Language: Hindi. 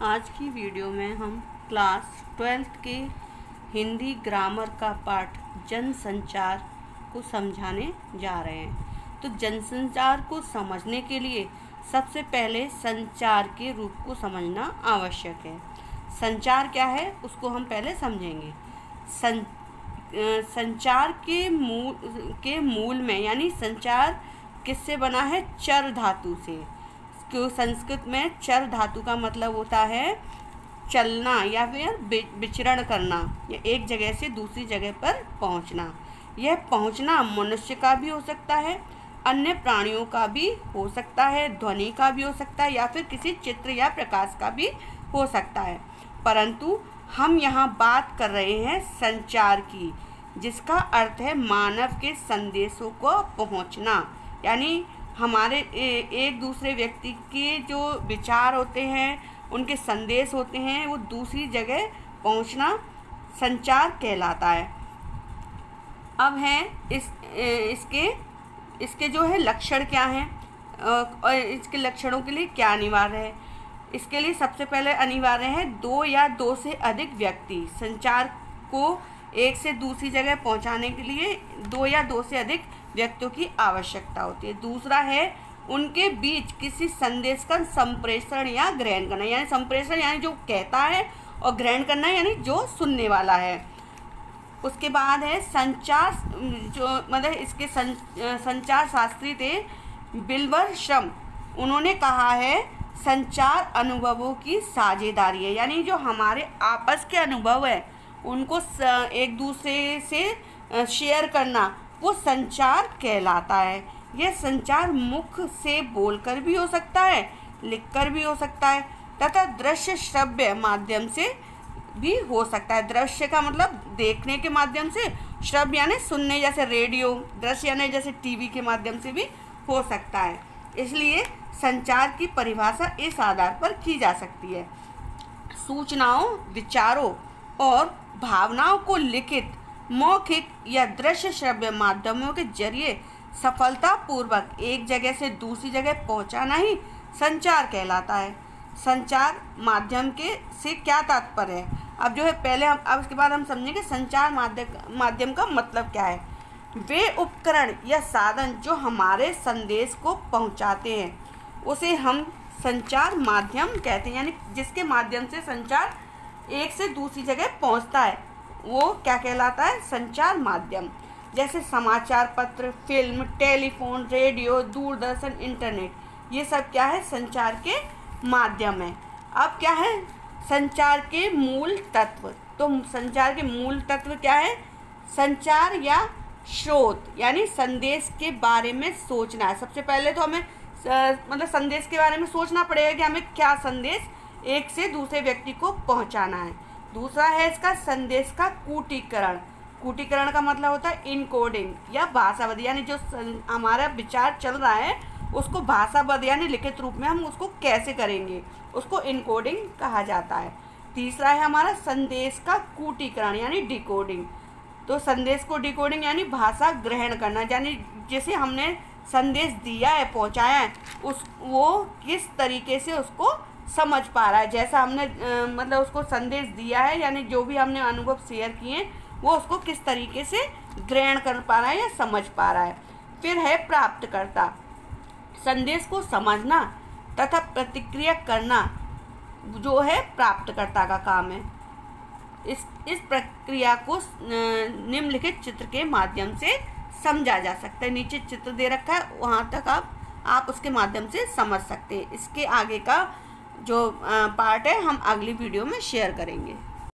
आज की वीडियो में हम क्लास 12th के हिंदी ग्रामर का पाठ जनसंचार को समझाने जा रहे हैं। तो जनसंचार को समझने के लिए सबसे पहले संचार के रूप को समझना आवश्यक है। संचार क्या है उसको हम पहले समझेंगे। संचार के मूल में यानी संचार किससे बना है? चर धातु से। क्यों संस्कृत में चर धातु का मतलब होता है चलना या फिर विचरण करना या एक जगह से दूसरी जगह पर पहुंचना। यह पहुंचना मनुष्य का भी हो सकता है, अन्य प्राणियों का भी हो सकता है, ध्वनि का भी हो सकता है या फिर किसी चित्र या प्रकाश का भी हो सकता है। परंतु हम यहाँ बात कर रहे हैं संचार की, जिसका अर्थ है मानव के संदेशों को पहुँचना। यानी हमारे एक दूसरे व्यक्ति के जो विचार होते हैं, उनके संदेश होते हैं, वो दूसरी जगह पहुंचना संचार कहलाता है। अब हैं इसके जो है लक्षण क्या हैं और इसके लक्षणों के लिए क्या अनिवार्य है। इसके लिए सबसे पहले अनिवार्य है 2 या 2 से अधिक व्यक्ति। संचार को एक से दूसरी जगह पहुंचाने के लिए 2 या 2 से अधिक व्यक्तियों की आवश्यकता होती है। दूसरा है उनके बीच किसी संदेश का संप्रेषण या ग्रहण करना। यानी संप्रेषण यानी जो कहता है और ग्रहण करना यानी जो सुनने वाला है। उसके बाद है संचार, जो मतलब इसके संचार शास्त्री थे विल्बर श्रम। उन्होंने कहा है संचार अनुभवों की साझेदारी है। यानी जो हमारे आपस के अनुभव है उनको एक दूसरे से शेयर करना, वो संचार कहलाता है। यह संचार मुख से बोलकर भी हो सकता है, लिखकर भी हो सकता है तथा दृश्य श्रव्य माध्यम से भी हो सकता है। दृश्य का मतलब देखने के माध्यम से, श्रव्य यानी सुनने जैसे रेडियो, दृश्य यानी जैसे टीवी के माध्यम से भी हो सकता है। इसलिए संचार की परिभाषा इस आधार पर की जा सकती है। सूचनाओं, विचारों और भावनाओं को लिखित, मौखिक या दृश्य श्रव्य माध्यमों के जरिए सफलतापूर्वक एक जगह से दूसरी जगह पहुंचाना ही संचार कहलाता है। संचार माध्यम के से क्या तात्पर्य है? अब जो है पहले हम अब इसके बाद हम समझेंगे संचार माध्यम का मतलब क्या है। वे उपकरण या साधन जो हमारे संदेश को पहुंचाते हैं उसे हम संचार माध्यम कहते हैं। यानी जिसके माध्यम से संचार एक से दूसरी जगह पहुंचता है वो क्या कहलाता है? संचार माध्यम। जैसे समाचार पत्र, film, telephone, radio, Doordarshan, internet, ये सब क्या है? संचार के माध्यम है। अब क्या है? संचार के मूल तत्व। तो संचार के मूल तत्व क्या है? संचार या स्रोत यानी संदेश के बारे में सोचना है। सबसे पहले तो हमें मतलब संदेश के बारे में सोचना पड़ेगा कि हमें क्या संदेश एक से दूसरे व्यक्ति को पहुंचाना है। दूसरा है इसका संदेश का कूटीकरण। कूटीकरण का मतलब होता है इनकोडिंग या भाषाबद्ध, यानी जो हमारा विचार चल रहा है उसको भाषाबद्ध यानी लिखित रूप में हम उसको कैसे करेंगे, उसको इनकोडिंग कहा जाता है। तीसरा है हमारा संदेश का कूटीकरण यानी डिकोडिंग। तो संदेश को डिकोडिंग यानी भाषा ग्रहण करना, यानी जैसे हमने संदेश दिया है, पहुंचाया है, वो किस तरीके से उसको समझ पा रहा है। जैसा हमने मतलब उसको संदेश दिया है यानी जो भी हमने अनुभव शेयर किए हैं वो उसको किस तरीके से ग्रहण कर पा रहा है या समझ पा रहा है। फिर है प्राप्तकर्ता। संदेश को समझना तथा प्रतिक्रिया करना जो है प्राप्तकर्ता का काम है। इस प्रक्रिया को निम्नलिखित चित्र के माध्यम से समझा जा सकता है। नीचे चित्र दे रखा है, वहाँ तक आप उसके माध्यम से समझ सकते हैं। इसके आगे का जो पार्ट है हम अगली वीडियो में शेयर करेंगे।